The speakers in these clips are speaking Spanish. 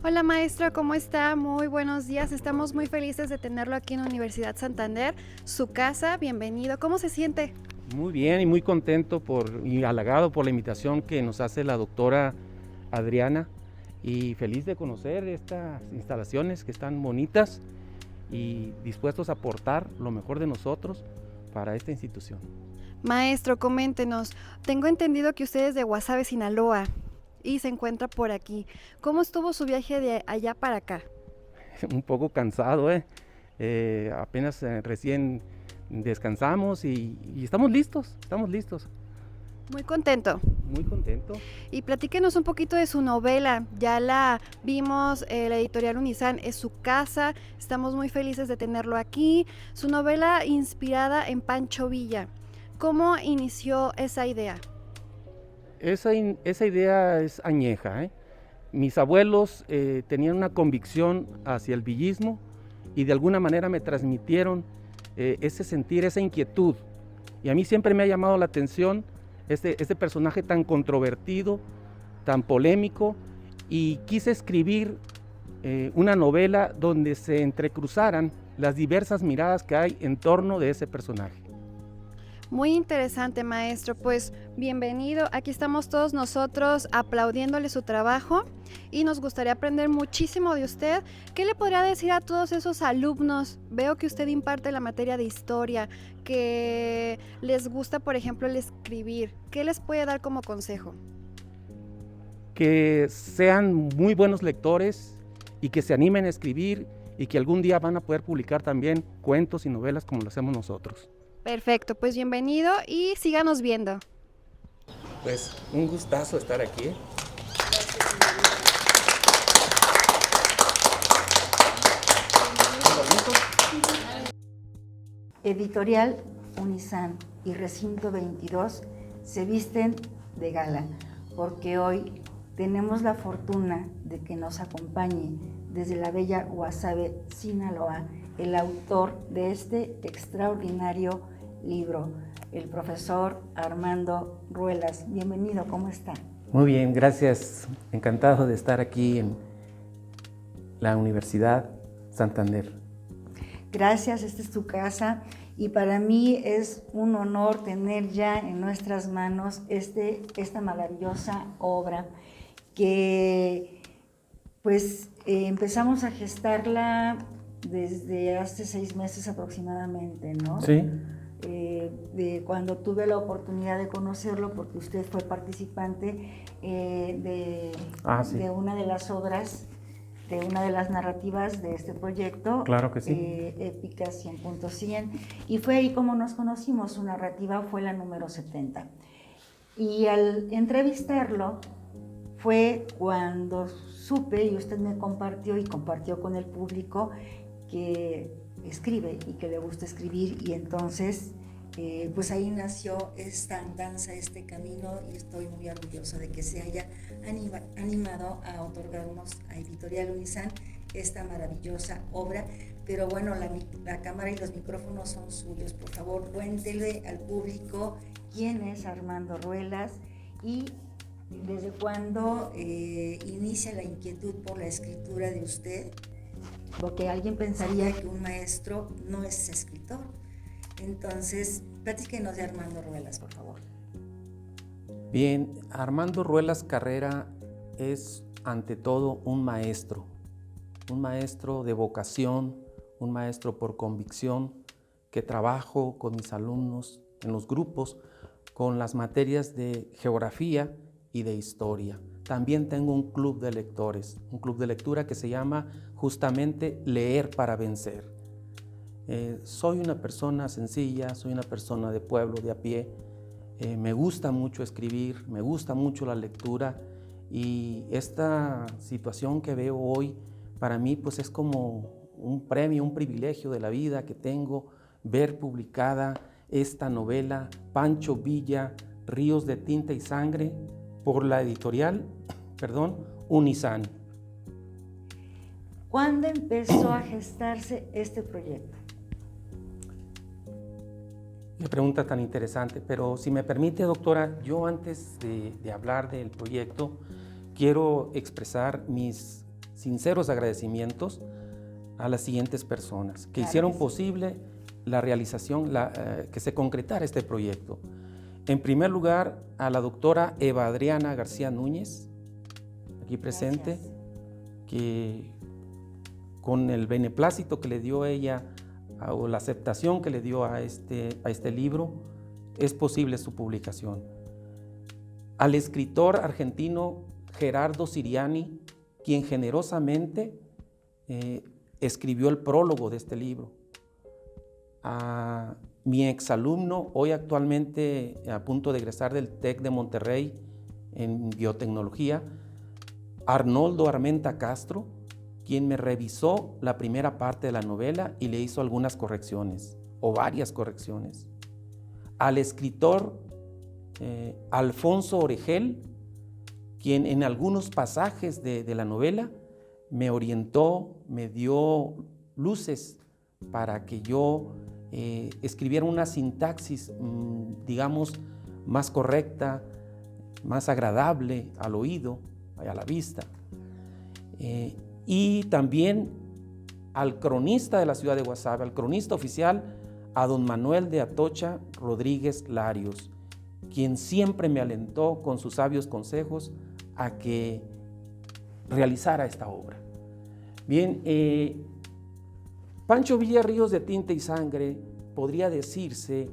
Hola maestro, ¿cómo está? Muy buenos días. Estamos muy felices de tenerlo aquí en Universidad Santander, su casa. Bienvenido. ¿Cómo se siente? Muy bien y muy contento y halagado por la invitación que nos hace la doctora Adriana y feliz de conocer estas instalaciones que están bonitas y dispuestos a aportar lo mejor de nosotros para esta institución. Maestro, coméntenos. Tengo entendido que usted es de Guasave, Sinaloa y se encuentra por aquí. ¿Cómo estuvo su viaje de allá para acá? Un poco cansado, apenas recién descansamos y estamos listos, Muy contento. muy contento. Y platíquenos un poquito de su novela. Ya la vimos, la editorial Unisan es su casa. Estamos muy felices de tenerlo aquí. Su novela inspirada en Pancho Villa. ¿Cómo inició esa idea? Esa idea es añeja, ¿eh? Mis abuelos tenían una convicción hacia el villismo y de alguna manera me transmitieron ese sentir, esa inquietud. Y a mí siempre me ha llamado la atención este personaje tan controvertido, tan polémico, y quise escribir una novela donde se entrecruzaran las diversas miradas que hay en torno de ese personaje. Muy interesante, maestro. Pues bienvenido. Aquí estamos todos nosotros aplaudiéndole su trabajo y nos gustaría aprender muchísimo de usted. ¿Qué le podría decir a todos esos alumnos? Veo que usted imparte la materia de historia, que les gusta, por ejemplo, el escribir. ¿Qué les puede dar como consejo? Que sean muy buenos lectores y que se animen a escribir y que algún día van a poder publicar también cuentos y novelas como lo hacemos nosotros. Perfecto, pues bienvenido y síganos viendo. Pues un gustazo estar aquí. Editorial Unisan y Recinto 22 se visten de gala porque hoy tenemos la fortuna de que nos acompañe desde la bella Guasave, Sinaloa, el autor de este extraordinario libro, el profesor Armando Ruelas. Bienvenido, ¿cómo está? Muy bien, gracias. Encantado de estar aquí en la Universidad Santander. Gracias, esta es tu casa y para mí es un honor tener ya en nuestras manos esta maravillosa obra que pues empezamos a gestarla desde hace 6 meses aproximadamente, ¿no? Sí. De cuando tuve la oportunidad de conocerlo, porque usted fue participante Sí. de una de las obras, de una de las narrativas de este proyecto. Claro que sí. Épica 100.100, y fue ahí como nos conocimos. Su narrativa fue la número 70. Y al entrevistarlo fue cuando supe, y usted me compartió y compartió con el público, que escribe y que le gusta escribir, y entonces pues ahí nació esta andanza, este camino, y estoy muy orgullosa de que se haya animado a otorgarnos a Editorial Unisan esta maravillosa obra. Pero bueno, la cámara y los micrófonos son suyos. Por favor, cuéntele al público quién es Armando Ruelas y desde cuándo inicia la inquietud por la escritura de usted, porque alguien pensaría que un maestro no es escritor. Entonces, platíquenos de Armando Ruelas, por favor. Bien, Armando Ruelas Carrera es ante todo un maestro de vocación, un maestro por convicción, que trabajo con mis alumnos en los grupos con las materias de geografía y de historia. También tengo un club de lectores, un club de lectura que se llama justamente Leer para Vencer. Soy una persona sencilla, soy una persona de pueblo, de a pie. Me gusta mucho escribir, me gusta mucho la lectura, y esta situación que veo hoy para mí pues es como un premio, un privilegio de la vida que tengo, ver publicada esta novela Pancho Villa, Ríos de Tinta y Sangre, por la editorial Unisan. ¿Cuándo empezó a gestarse este proyecto? Qué pregunta tan interesante, pero si me permite, doctora, yo antes de hablar del proyecto, quiero expresar mis sinceros agradecimientos a las siguientes personas que hicieron posible la realización, que se concretara este proyecto. En primer lugar, a la doctora Eva Adriana García Núñez, aquí presente, que con el beneplácito que le dio ella o la aceptación que le dio a este libro, es posible su publicación. Al escritor argentino Gerardo Siriani, quien generosamente escribió el prólogo de este libro. A mi exalumno, hoy actualmente a punto de egresar del TEC de Monterrey en biotecnología, Arnoldo Armenta Castro, quien me revisó la primera parte de la novela y le hizo algunas correcciones, o varias correcciones. Al escritor Alfonso Oregel, quien en algunos pasajes de la novela me orientó, me dio luces para que yo escribiera una sintaxis, digamos, más correcta, más agradable al oído, a la vista. Y también al cronista de la ciudad de Guasave, al cronista oficial, a don Manuel de Atocha Rodríguez Larios, quien siempre me alentó con sus sabios consejos a que realizara esta obra. Bien, Pancho Villa Ríos de Tinta y Sangre podría decirse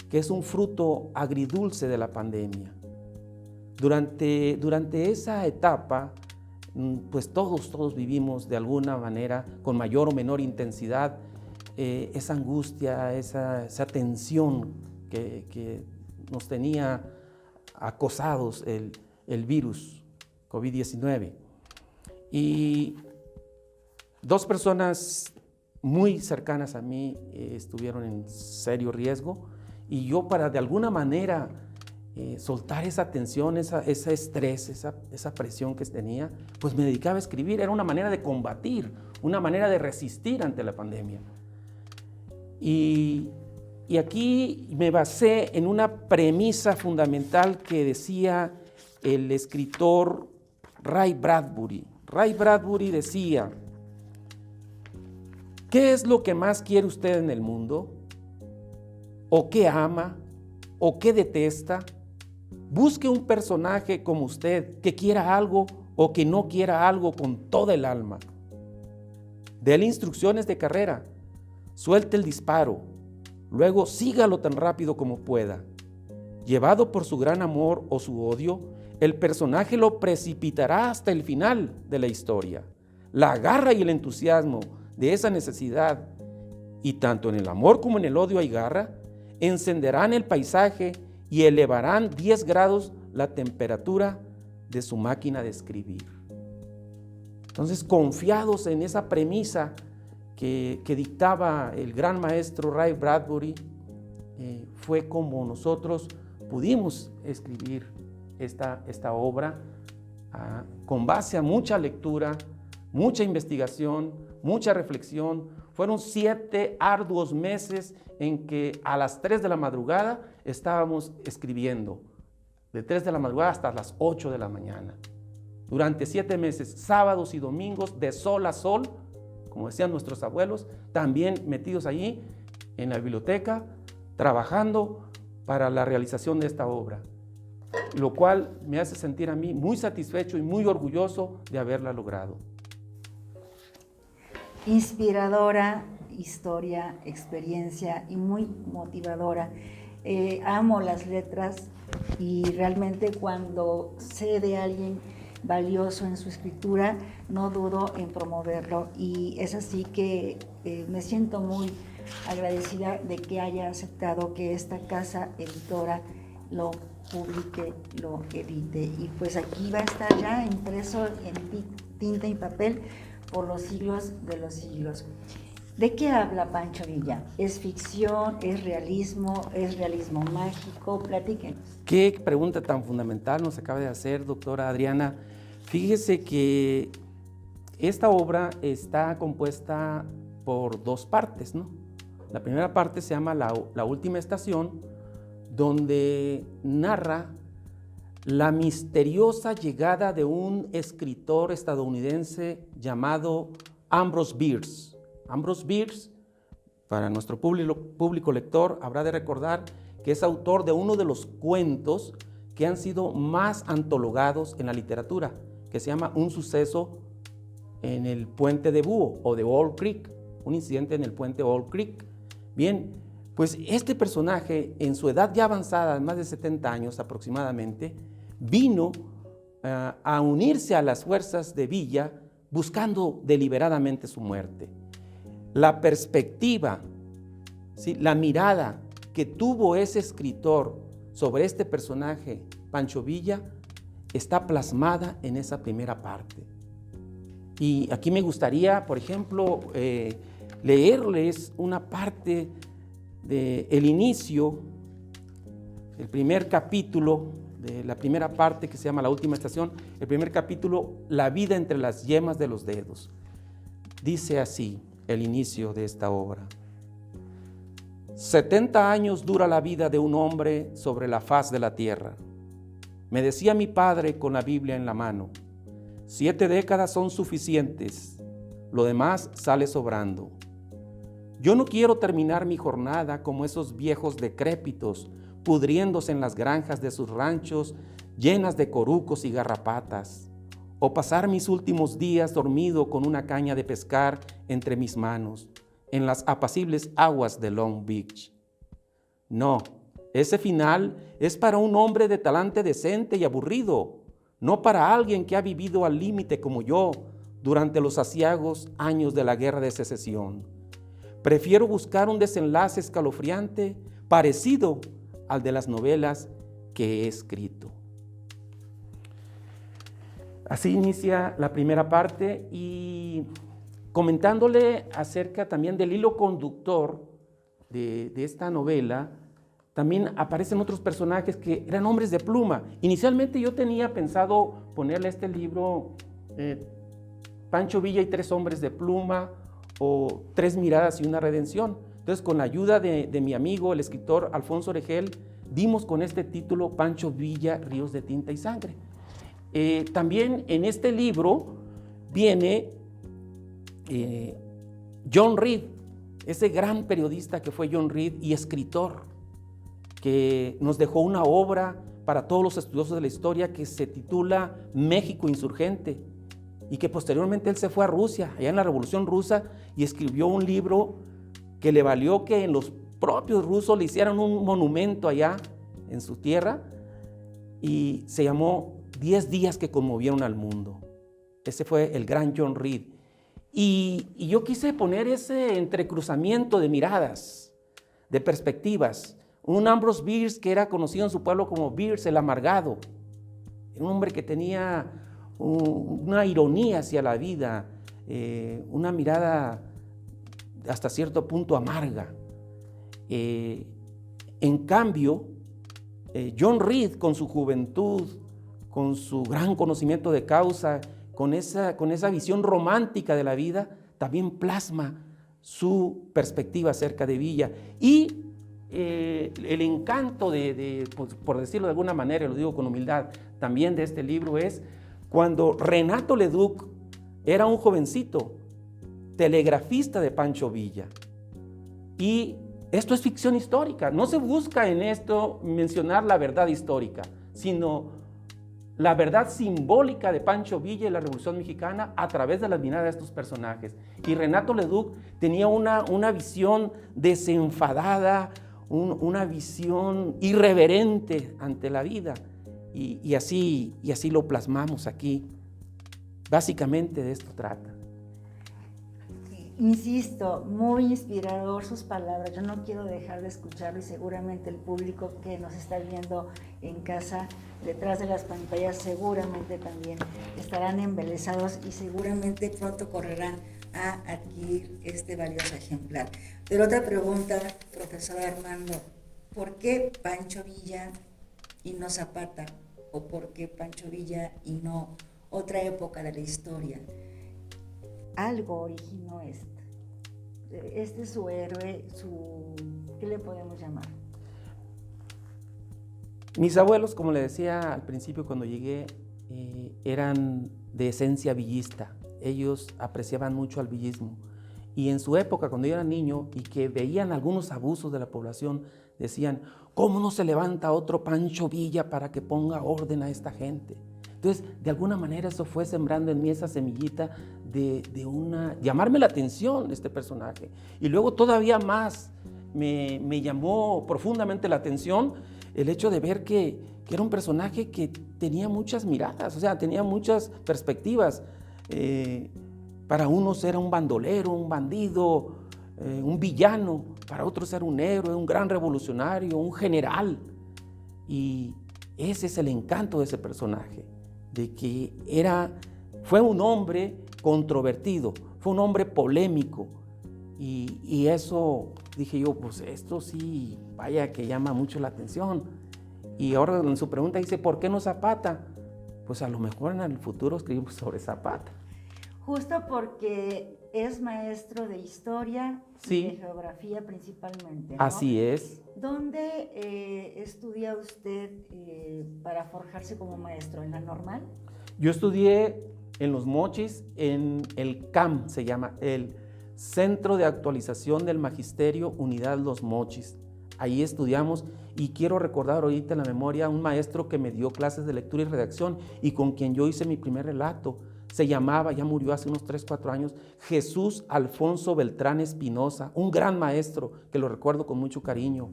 que es un fruto agridulce de la pandemia. Durante esa etapa, pues todos vivimos de alguna manera, con mayor o menor intensidad, esa angustia, esa tensión que nos tenía acosados el virus COVID-19. Y dos personas muy cercanas a mí estuvieron en serio riesgo, y yo, para de alguna manera soltar esa tensión, ese estrés, esa presión que tenía, pues me dedicaba a escribir. Era una manera de combatir, una manera de resistir ante la pandemia. Y aquí me basé en una premisa fundamental que decía el escritor Ray Bradbury. Ray Bradbury decía: ¿qué es lo que más quiere usted en el mundo? ¿O qué ama? ¿O qué detesta? Busque un personaje como usted que quiera algo o que no quiera algo con toda el alma. Dele instrucciones de carrera, suelte el disparo, luego sígalo tan rápido como pueda. Llevado por su gran amor o su odio, el personaje lo precipitará hasta el final de la historia. La garra y el entusiasmo de esa necesidad, y tanto en el amor como en el odio hay garra, encenderán el paisaje y elevarán 10 grados la temperatura de su máquina de escribir. Entonces, confiados en esa premisa que dictaba el gran maestro Ray Bradbury, fue como nosotros pudimos escribir esta obra con base a mucha lectura, mucha investigación, mucha reflexión. Fueron 7 arduos meses en que a las 3 de la madrugada estábamos escribiendo, de 3 de la madrugada hasta las 8 de la mañana. Durante 7 meses, sábados y domingos, de sol a sol, como decían nuestros abuelos, también metidos allí en la biblioteca, trabajando para la realización de esta obra, lo cual me hace sentir a mí muy satisfecho y muy orgulloso de haberla logrado. Inspiradora historia, experiencia y muy motivadora. Amo las letras y realmente cuando sé de alguien valioso en su escritura, no dudo en promoverlo, y es así que me siento muy agradecida de que haya aceptado que esta casa editora lo publique, lo edite, y pues aquí va a estar ya impreso en tinta y papel por los siglos de los siglos. ¿De qué habla Pancho Villa? ¿Es ficción? ¿Es realismo mágico? Platíquenos. Qué pregunta tan fundamental nos acaba de hacer, doctora Adriana. Fíjese que esta obra está compuesta por 2 partes, ¿no? La primera parte se llama La Última Estación, donde narra la misteriosa llegada de un escritor estadounidense llamado Ambrose Bierce. Ambrose Bierce, para nuestro público lector, habrá de recordar que es autor de uno de los cuentos que han sido más antologados en la literatura, que se llama Un suceso en el puente de Búho o de Owl Creek, un incidente en el puente Owl Creek. Bien, pues este personaje, en su edad ya avanzada, más de 70 años aproximadamente, vino a unirse a las fuerzas de Villa buscando deliberadamente su muerte. La perspectiva, ¿sí?, la mirada que tuvo ese escritor sobre este personaje, Pancho Villa, está plasmada en esa primera parte. Y aquí me gustaría, por ejemplo, leerles una parte del inicio, el primer capítulo de la primera parte que se llama La última estación, el primer capítulo, La vida entre las yemas de los dedos. Dice así el inicio de esta obra. 70 años dura la vida de un hombre sobre la faz de la tierra. Me decía mi padre con la Biblia en la mano. 7 décadas son suficientes, lo demás sale sobrando. Yo no quiero terminar mi jornada como esos viejos decrépitos, pudriéndose en las granjas de sus ranchos llenas de corucos y garrapatas, o pasar mis últimos días dormido con una caña de pescar entre mis manos, en las apacibles aguas de Long Beach. No, ese final es para un hombre de talante decente y aburrido, no para alguien que ha vivido al límite como yo durante los aciagos años de la Guerra de Secesión. Prefiero buscar un desenlace escalofriante parecido al de las novelas que he escrito. Así inicia la primera parte y comentándole acerca también del hilo conductor de esta novela, también aparecen otros personajes que eran hombres de pluma. Inicialmente yo tenía pensado ponerle a este libro Pancho Villa y 3 hombres de pluma o 3 miradas y una redención. Entonces, con la ayuda de mi amigo, el escritor Alfonso Oregel, dimos con este título Pancho Villa, Ríos de Tinta y Sangre. También en este libro viene John Reed, ese gran periodista que fue John Reed y escritor, que nos dejó una obra para todos los estudiosos de la historia que se titula México Insurgente, y que posteriormente él se fue a Rusia, allá en la Revolución Rusa, y escribió un libro que le valió que en los propios rusos le hicieran un monumento allá en su tierra, y se llamó 10 días que conmovieron al mundo. Ese fue el gran John Reed. Y yo quise poner ese entrecruzamiento de miradas, de perspectivas. Un Ambrose Bierce que era conocido en su pueblo como Bierce el amargado, un hombre que tenía una ironía hacia la vida, una mirada hasta cierto punto amarga. En cambio, John Reed, con su juventud, con su gran conocimiento de causa, con esa visión romántica de la vida, también plasma su perspectiva acerca de Villa. Y el encanto pues, por decirlo de alguna manera, lo digo con humildad, también de este libro es cuando Renato Leduc era un jovencito telegrafista de Pancho Villa. Y esto es ficción histórica. No se busca en esto mencionar la verdad histórica, sino la verdad simbólica de Pancho Villa y la Revolución Mexicana a través de la mirada de estos personajes. Y Renato Leduc tenía una visión desenfadada, una visión irreverente ante la vida. Y así lo plasmamos aquí. Básicamente de esto trata. Insisto, muy inspirador sus palabras. Yo no quiero dejar de escucharlo y seguramente el público que nos está viendo en casa, detrás de las pantallas, seguramente también estarán embelesados y seguramente pronto correrán a adquirir este valioso ejemplar. Pero otra pregunta, profesor Armando, ¿por qué Pancho Villa y no Zapata? ¿O por qué Pancho Villa y no otra época de la historia? Algo originó esto. Este es su héroe, ¿qué le podemos llamar? Mis abuelos, como le decía al principio cuando llegué, eran de esencia villista. Ellos apreciaban mucho al villismo. Y en su época, cuando yo era niño y que veían algunos abusos de la población, decían, ¿cómo no se levanta otro Pancho Villa para que ponga orden a esta gente? Entonces, de alguna manera eso fue sembrando en mí esa semillita de llamarme la atención este personaje. Y luego todavía más me llamó profundamente la atención el hecho de ver que era un personaje que tenía muchas miradas, o sea, tenía muchas perspectivas. Para unos era un bandolero, un bandido, un villano, para otros era un héroe, un gran revolucionario, un general. Y ese es el encanto de ese personaje, de que fue un hombre controvertido, fue un hombre polémico. Y eso dije yo, pues esto sí, vaya que llama mucho la atención. Y ahora en su pregunta dice, ¿por qué no Zapata? Pues a lo mejor en el futuro escribimos sobre Zapata. Justo porque es maestro de historia Sí. y de geografía principalmente, ¿no? Así es. ¿Dónde estudia usted para forjarse como maestro? ¿En la normal? Yo estudié en Los Mochis, en el CAM, se llama, el Centro de Actualización del Magisterio Unidad Los Mochis. Ahí estudiamos y quiero recordar ahorita en la memoria a un maestro que me dio clases de lectura y redacción y con quien yo hice mi primer relato. Se llamaba, ya murió hace unos 3, 4 años, Jesús Alfonso Beltrán Espinosa, un gran maestro que lo recuerdo con mucho cariño.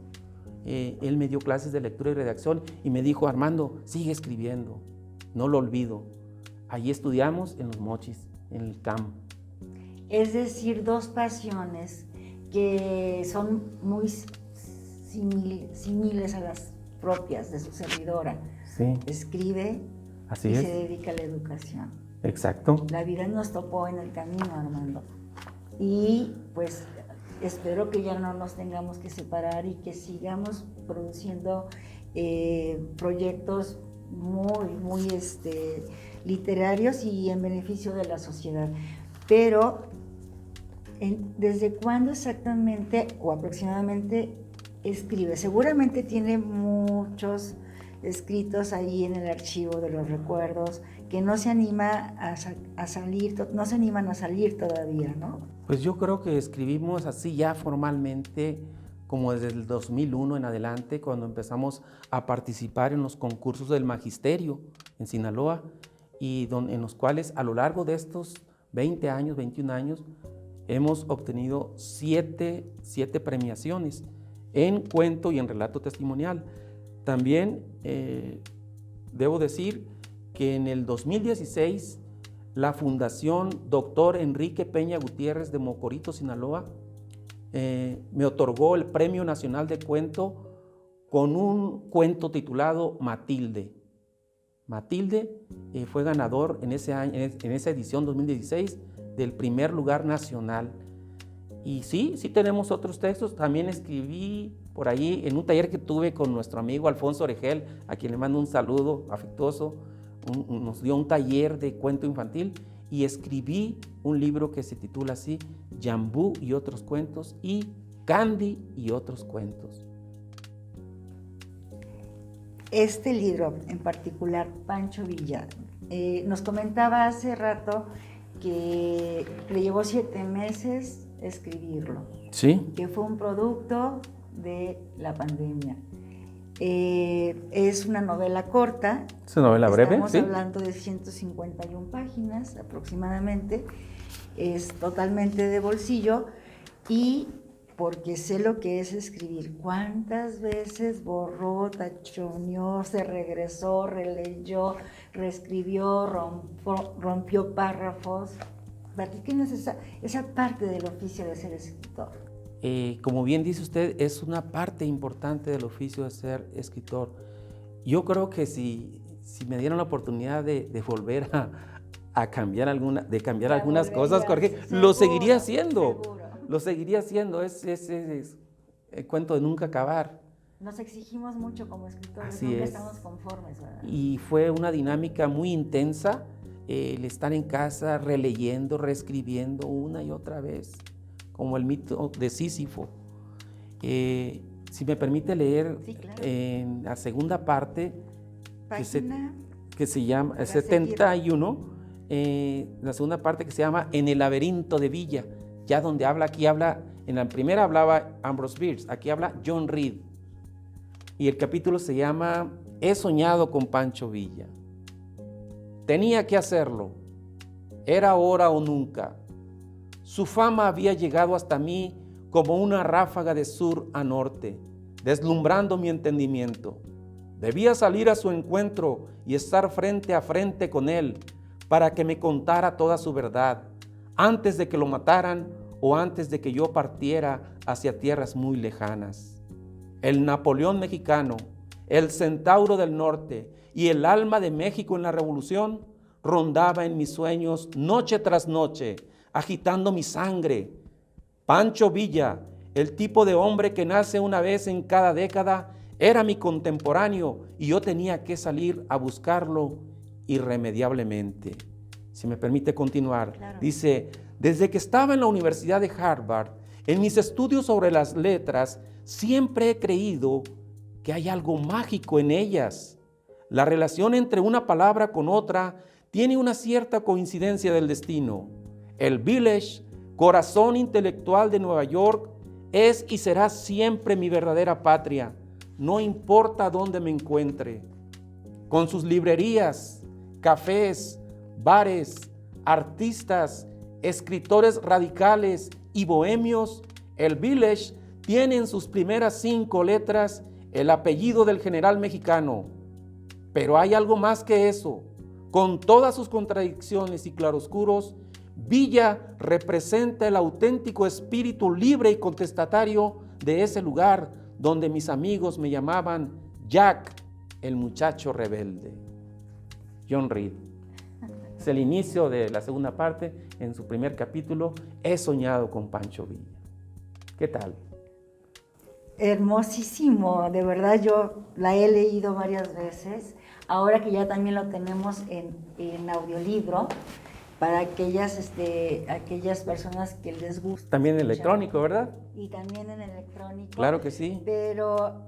Él me dio clases de lectura y redacción y me dijo, Armando, sigue escribiendo, no lo olvido. Allí estudiamos en Los Mochis, en el CAM. Es decir, dos pasiones que son muy similares a las propias de su servidora. Sí. Escribe Así y es. se dedica a la educación. Exacto. La vida nos topó en el camino, Armando. Y pues espero que ya no nos tengamos que separar y que sigamos produciendo proyectos muy literarios y en beneficio de la sociedad. Pero, ¿desde cuándo exactamente o aproximadamente escribe? Seguramente tiene muchos escritos ahí en el archivo de los recuerdos que no se anima a salir, no se animan a salir todavía, ¿no? Pues yo creo que escribimos así ya formalmente como desde el 2001 en adelante, cuando empezamos a participar en los concursos del magisterio en Sinaloa, y en los cuales a lo largo de estos 20 años, 21 años, hemos obtenido 7 premiaciones en cuento y en relato testimonial. También debo decir que en el 2016 la Fundación Dr. Enrique Peña Gutiérrez de Mocorito, Sinaloa, me otorgó el Premio Nacional de Cuento con un cuento titulado Matilde. Matilde fue ganador en esa edición 2016 del primer lugar nacional. Y sí tenemos otros textos. También escribí por ahí en un taller que tuve con nuestro amigo Alfonso Oregel, a quien le mando un saludo afectuoso. Nos dio un taller de cuento infantil y escribí un libro que se titula así, Yambú y otros cuentos, y Candy y otros cuentos. Este libro en particular, Pancho Villa, nos comentaba hace rato que le llevó 7 meses escribirlo. Sí. Que fue un producto de la pandemia. Es una novela corta. Es una novela breve, Estamos sí. hablando de 151 páginas aproximadamente. Es totalmente de bolsillo y porque sé lo que es escribir. ¿Cuántas veces borró, tachoneó, se regresó, releyó, reescribió, rompió párrafos? Platíquenos esa parte del oficio de ser escritor. Como bien dice usted, es una parte importante del oficio de ser escritor. Yo creo que si me dieran la oportunidad de volver a cambiar algunas cosas, Jorge, lo seguiría haciendo. Seguro. Lo seguiría haciendo. Es el cuento de nunca acabar. Nos exigimos mucho como escritores, Así nunca es. estamos conformes, ¿verdad? Y fue una dinámica muy intensa el estar en casa releyendo, reescribiendo una y otra vez, como el mito de Sísifo. Si me permite leer Sí, claro. en la segunda parte, Página. que se llama Para 71, la segunda parte que se llama En el laberinto de Villa, ya donde aquí habla, en la primera hablaba Ambrose Bierce, aquí habla John Reed, y el capítulo se llama He soñado con Pancho Villa. Tenía que hacerlo, era ahora o nunca. Su fama había llegado hasta mí como una ráfaga de sur a norte, deslumbrando mi entendimiento. Debía salir a su encuentro y estar frente a frente con él para que me contara toda su verdad, antes de que lo mataran o antes de que yo partiera hacia tierras muy lejanas. El Napoleón mexicano, el Centauro del Norte y el alma de México en la Revolución rondaba en mis sueños noche tras noche, agitando mi sangre. Pancho Villa, el tipo de hombre que nace una vez en cada década, era mi contemporáneo y yo tenía que salir a buscarlo irremediablemente. Si me permite continuar, Claro. dice, desde que estaba en la Universidad de Harvard, en mis estudios sobre las letras, siempre he creído que hay algo mágico en ellas. La relación entre una palabra con otra tiene una cierta coincidencia del destino. El Village, corazón intelectual de Nueva York, es y será siempre mi verdadera patria, no importa dónde me encuentre. Con sus librerías, cafés, bares, artistas, escritores radicales y bohemios, el Village tiene en sus primeras 5 letras el apellido del general mexicano. Pero hay algo más que eso. Con todas sus contradicciones y claroscuros, Villa representa el auténtico espíritu libre y contestatario de ese lugar donde mis amigos me llamaban Jack, el muchacho rebelde. John Reed. Es el inicio de la segunda parte. En su primer capítulo, He soñado con Pancho Villa. ¿Qué tal? Hermosísimo, de verdad yo la he leído varias veces, ahora que ya también lo tenemos en audiolibro, para aquellas personas que les gusta. También en escuchar. electrónico, ¿verdad? Y también en electrónico. Claro que sí. Pero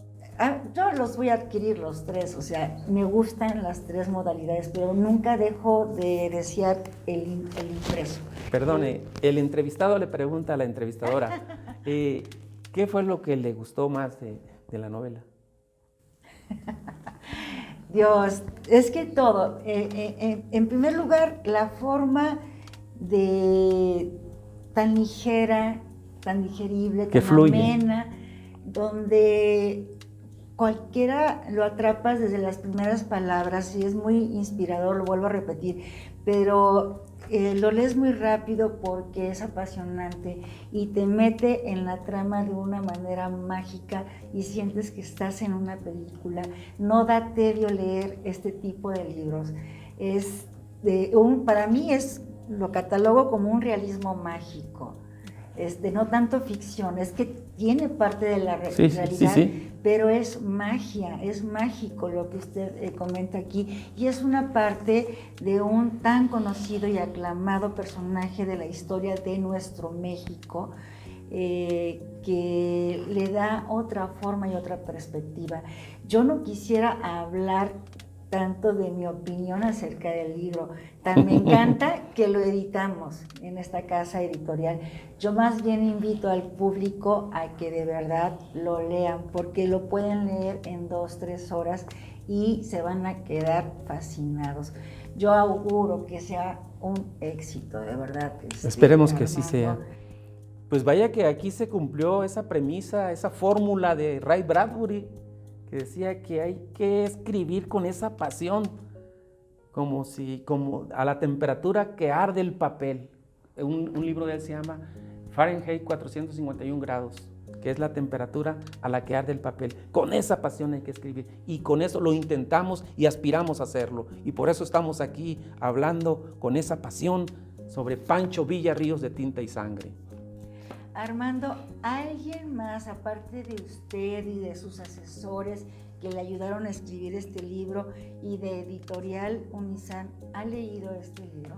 yo los voy a adquirir los 3, o sea, me gustan las 3 modalidades, pero nunca dejo de desear el impreso. Perdone, el entrevistado le pregunta a la entrevistadora, ¿qué fue lo que le gustó más de la novela? Dios, es que todo. En primer lugar, la forma tan ligera, tan digerible, Que tan fluye. amena, donde cualquiera lo atrapas desde las primeras palabras y es muy inspirador, lo vuelvo a repetir, pero lo lees muy rápido porque es apasionante y te mete en la trama de una manera mágica y sientes que estás en una película. No da tedio leer este tipo de libros. Para mí lo catalogo como un realismo mágico. No tanto ficción, es que tiene parte de la realidad, sí. Pero es magia, es mágico lo que usted comenta aquí, y es una parte de un tan conocido y aclamado personaje de la historia de nuestro México, que le da otra forma y otra perspectiva. Yo no quisiera hablar tanto de mi opinión acerca del libro, tan me encanta que lo editamos en esta casa editorial. Yo más bien invito al público a que de verdad lo lean, porque lo pueden leer en 2-3 horas y se van a quedar fascinados. Yo auguro que sea un éxito, de verdad. Esperemos que así sea. Pues vaya que aquí se cumplió esa premisa, esa fórmula de Ray Bradbury, que decía que hay que escribir con esa pasión, como a la temperatura que arde el papel. Un libro de él se llama Fahrenheit 451 grados, que es la temperatura a la que arde el papel. Con esa pasión hay que escribir, y con eso lo intentamos y aspiramos a hacerlo, y por eso estamos aquí hablando con esa pasión sobre Pancho Villa, Ríos de Tinta y Sangre. Armando, ¿alguien más, aparte de usted y de sus asesores que le ayudaron a escribir este libro y de Editorial Unisan, ha leído este libro?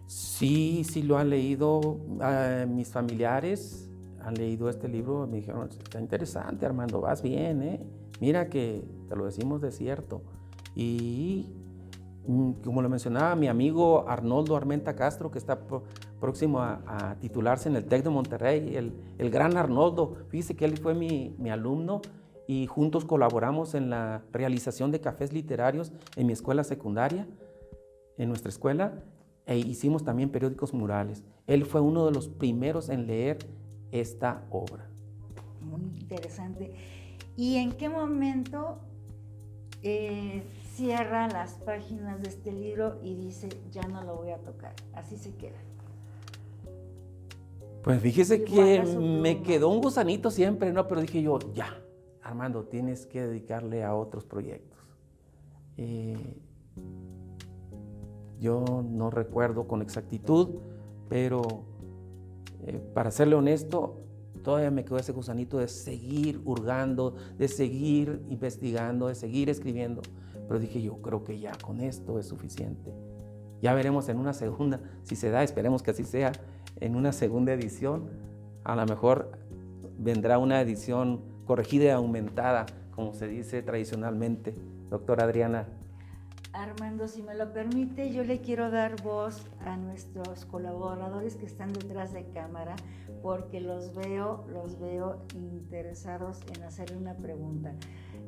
Sí lo han leído mis familiares, han leído este libro me dijeron, está interesante, Armando, vas bien, ¿eh? Mira que te lo decimos de cierto. Y como lo mencionaba mi amigo Arnoldo Armenta Castro, que está próximo a titularse en el TEC de Monterrey, el gran Arnoldo, fíjese que él fue mi alumno y juntos colaboramos en la realización de cafés literarios en mi escuela secundaria, en nuestra escuela, e hicimos también periódicos murales. Él fue uno de los primeros en leer esta obra. Muy interesante. ¿Y en qué momento cierra las páginas de este libro y dice, ya no lo voy a tocar, así se queda? Pues fíjese Y que guarda su me pluma. quedó un gusanito siempre, ¿no? Pero dije yo, ya, Armando, tienes que dedicarle a otros proyectos. Yo no recuerdo con exactitud, pero para serle honesto, todavía me quedó ese gusanito de seguir hurgando, de seguir investigando, de seguir escribiendo. Pero dije yo, creo que ya con esto es suficiente. Ya veremos en una segunda, si se da, esperemos que así sea, en una segunda edición. A lo mejor vendrá una edición corregida y aumentada, como se dice tradicionalmente. Doctora Adriana. Armando, si me lo permite, yo le quiero dar voz a nuestros colaboradores que están detrás de cámara, porque los veo interesados en hacerle una pregunta.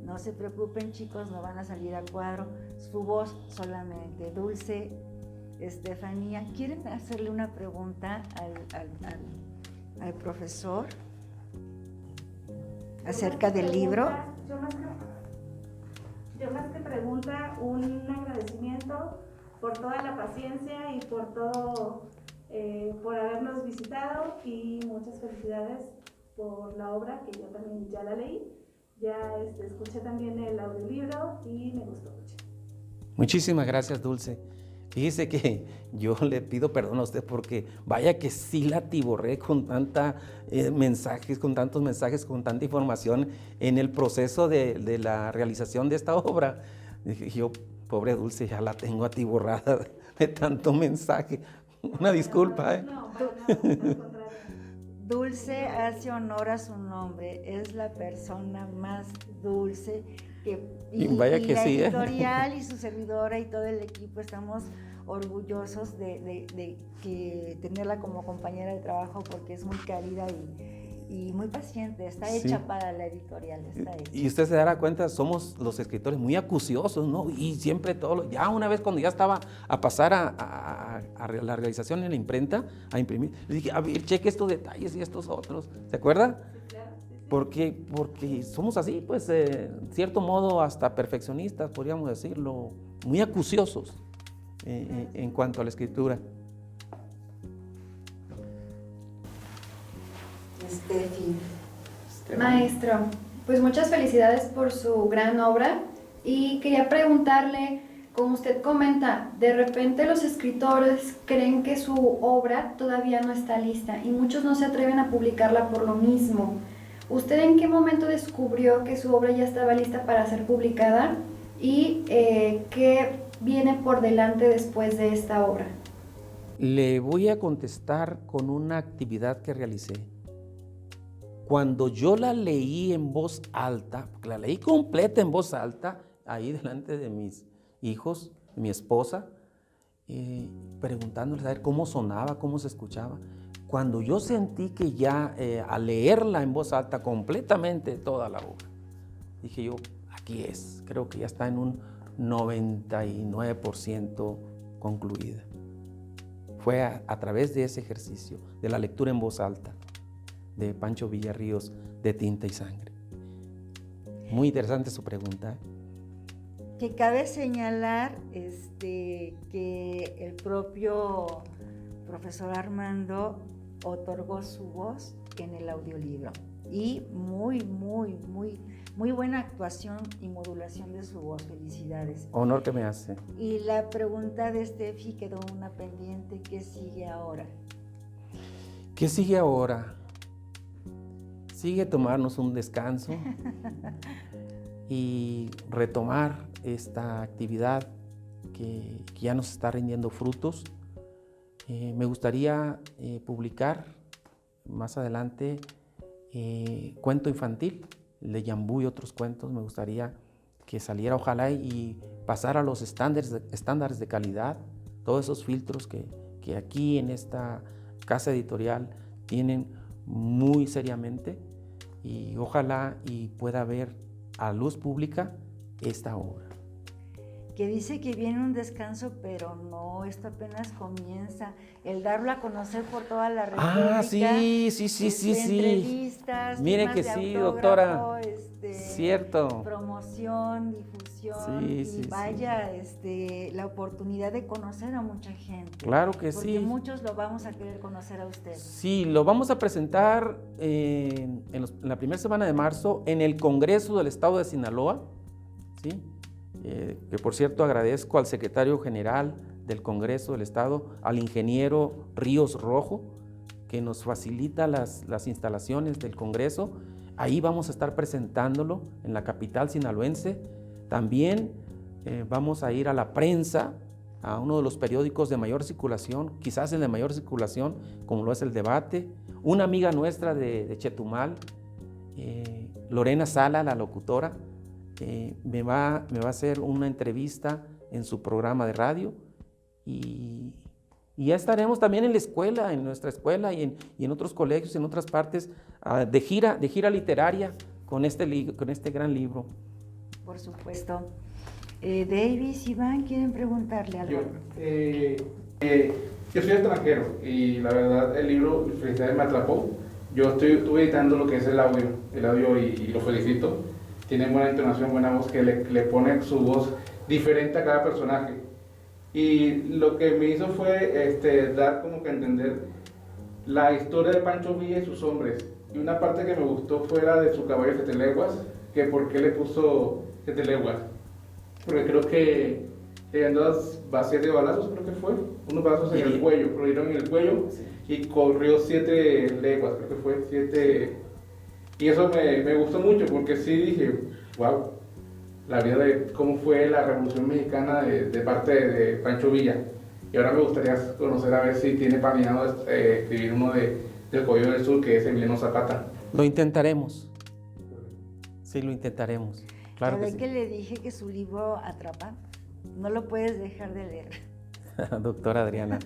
No se preocupen, chicos, no van a salir a cuadro, su voz solamente. Dulce, Estefanía, ¿quieren hacerle una pregunta al profesor acerca del libro? Yo más que pregunta, un agradecimiento por toda la paciencia y por todo, por habernos visitado, y muchas felicidades por la obra, que yo también ya la leí, ya escuché también el audiolibro y me gustó mucho. Muchísimas gracias, Dulce. Fíjese que yo le pido perdón a usted porque vaya que sí la atiborré con tantos mensajes, con tanta información en el proceso de la realización de esta obra. Dije yo, pobre Dulce, ya la tengo atiborrada de tanto mensaje. Una disculpa, ¿eh? No, para nada, al contrario. Dulce hace honor a su nombre, es la persona más dulce Y vaya que la sí, ¿eh? editorial y su servidora y todo el equipo estamos orgullosos de que tenerla como compañera de trabajo, porque es muy querida y muy paciente, está hecha Sí. para la editorial, está hecha. Y usted se dará cuenta, somos los escritores muy acuciosos, ¿no? Y siempre ya una vez cuando ya estaba a pasar a la realización en la imprenta, a imprimir, le dije, a ver, cheque estos detalles y estos otros, ¿se acuerda? Claro, sí, sí. Porque somos así, pues, en cierto modo hasta perfeccionistas, podríamos decirlo, muy acuciosos en cuanto a la escritura. Estefi. Maestro, pues muchas felicidades por su gran obra y quería preguntarle, como usted comenta, de repente los escritores creen que su obra todavía no está lista y muchos no se atreven a publicarla por lo mismo. ¿Usted en qué momento descubrió que su obra ya estaba lista para ser publicada y qué viene por delante después de esta obra? Le voy a contestar con una actividad que realicé. Cuando yo la leí en voz alta, porque la leí completa en voz alta, ahí delante de mis hijos, de mi esposa, preguntándoles a ver cómo sonaba, cómo se escuchaba. Cuando yo sentí que ya al leerla en voz alta completamente toda la obra, dije yo, aquí es, creo que ya está en un 99% concluida. Fue a través de ese ejercicio, de la lectura en voz alta, de Pancho Villarríos, de Tinta y Sangre. Muy interesante su pregunta. Que cabe señalar que el propio profesor Armando otorgó su voz en el audiolibro y muy buena actuación y modulación de su voz. Felicidades. Honor que me hace. Y la pregunta de Estefi quedó una pendiente. ¿Qué sigue ahora? ¿Qué sigue ahora? Sigue tomarnos un descanso y retomar esta actividad que ya nos está rindiendo frutos. Me gustaría publicar más adelante cuento infantil, el de Yambú y otros cuentos. Me gustaría que saliera, ojalá, y pasara a los estándares de calidad, todos esos filtros que aquí en esta casa editorial tienen muy seriamente, y ojalá y pueda ver a luz pública esta obra. Que dice que viene un descanso, pero no, esto apenas comienza. El darlo a conocer por toda la República. Ah, sí. Entrevistas, Mire firmas que de sí, autógrafo, doctora. Cierto. promoción, difusión, Sí, vaya, la oportunidad de conocer a mucha gente. Claro que porque sí. muchos lo vamos a querer conocer a usted. Sí, lo vamos a presentar en la primera semana de marzo en el Congreso del Estado de Sinaloa, ¿sí? Que por cierto agradezco al secretario general del Congreso del Estado, al ingeniero Ríos Rojo, que nos facilita las instalaciones del Congreso. Ahí vamos a estar presentándolo en la capital sinaloense. También vamos a ir a la prensa, a uno de los periódicos de mayor circulación, quizás el de mayor circulación, como lo es El Debate. Una amiga nuestra de Chetumal, Lorena Sala, la locutora, me va a hacer una entrevista en su programa de radio, y ya estaremos también en la escuela, en nuestra escuela y en otros colegios, en otras partes, de gira literaria con este gran libro. Por supuesto. Davis, Iván, ¿quieren preguntarle algo? Yo soy extranjero y la verdad el libro Felicidades me atrapó. Yo estuve editando lo que es el audio y lo felicito. Tiene buena entonación, buena voz, que le pone su voz diferente a cada personaje. Y lo que me hizo fue dar como que entender la historia de Pancho Villa y sus hombres. Y una parte que me gustó fue la de su caballo Siete Leguas, que por qué le puso Siete Leguas. Porque creo que andó vacías de balazos, creo que fue. Unos balazos en el cuello, lo dieron en el cuello, y corrió 7 leguas, creo que fue 7. Y eso me gustó mucho, porque sí dije, wow, la vida de cómo fue la Revolución Mexicana de parte de Pancho Villa. Y ahora me gustaría conocer, a ver si tiene planeado escribir uno del Coyo del Sur, que es Emiliano Zapata. Lo intentaremos. Sí, lo intentaremos. Claro que sí. que le dije que su libro atrapa? No lo puedes dejar de leer. Doctora Adriana.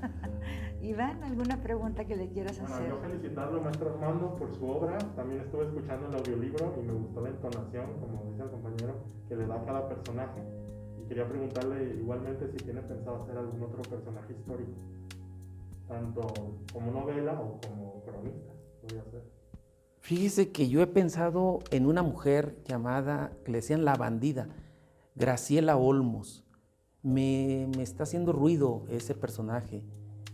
Iván, ¿alguna pregunta que le quieras hacer? Yo felicitarlo, maestro Armando, por su obra. También estuve escuchando el audiolibro y me gustó la entonación, como dice el compañero, que le da a cada personaje. Y quería preguntarle igualmente si tiene pensado hacer algún otro personaje histórico, tanto como novela o como cronista. Podría ser. Fíjese que yo he pensado en una mujer llamada, que le decían La Bandida, Graciela Olmos. Me está haciendo ruido ese personaje,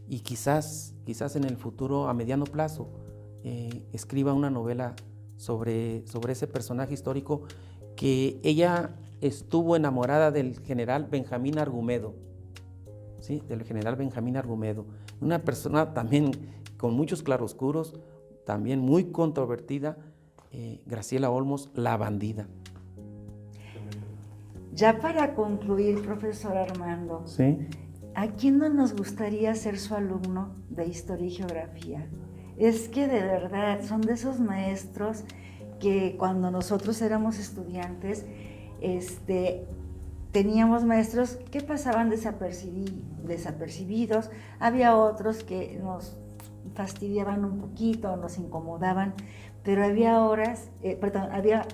y quizás en el futuro, a mediano plazo, escriba una novela sobre ese personaje histórico, que ella estuvo enamorada del general Benjamín Argumedo, ¿sí? Del general Benjamín Argumedo, una persona también con muchos claroscuros, también muy controvertida, Graciela Olmos, La Bandida. Ya para concluir, profesor Armando, ¿Sí? ¿a quién no nos gustaría ser su alumno de Historia y Geografía? Es que de verdad son de esos maestros que cuando nosotros éramos estudiantes, teníamos maestros que pasaban desapercibidos, había otros que nos fastidiaban un poquito, nos incomodaban, pero había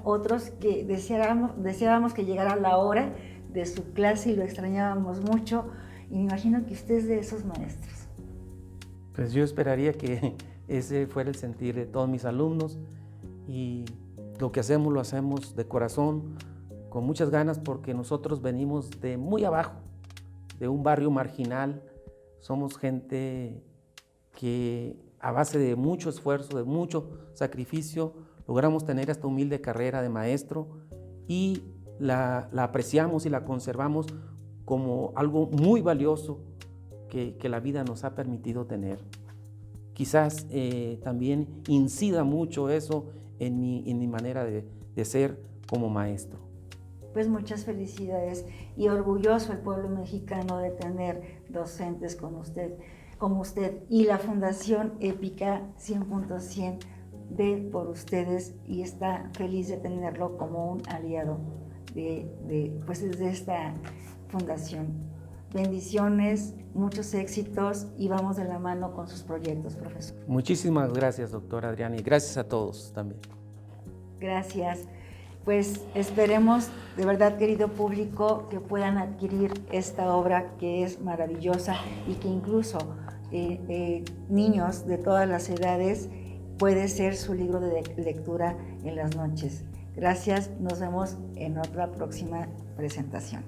otros que deseábamos que llegara la hora de su clase y lo extrañábamos mucho, y me imagino que usted es de esos maestros. Pues yo esperaría que ese fuera el sentir de todos mis alumnos, y lo que hacemos lo hacemos de corazón, con muchas ganas, porque nosotros venimos de muy abajo, de un barrio marginal. Somos gente que a base de mucho esfuerzo, de mucho sacrificio, logramos tener esta humilde carrera de maestro, y la apreciamos y la conservamos como algo muy valioso que la vida nos ha permitido tener. Quizás también incida mucho eso en mi manera de ser como maestro. Pues muchas felicidades, y orgulloso el pueblo mexicano de tener docentes como usted, y la Fundación Épica 100.100 dé por ustedes y está feliz de tenerlo como un aliado de esta fundación. Bendiciones, muchos éxitos y vamos de la mano con sus proyectos, profesor. Muchísimas gracias, doctora Adriana, y gracias a todos también. Gracias. Pues esperemos, de verdad, querido público, que puedan adquirir esta obra que es maravillosa y que incluso niños de todas las edades puede ser su libro de lectura en las noches. Gracias, nos vemos en otra próxima presentación.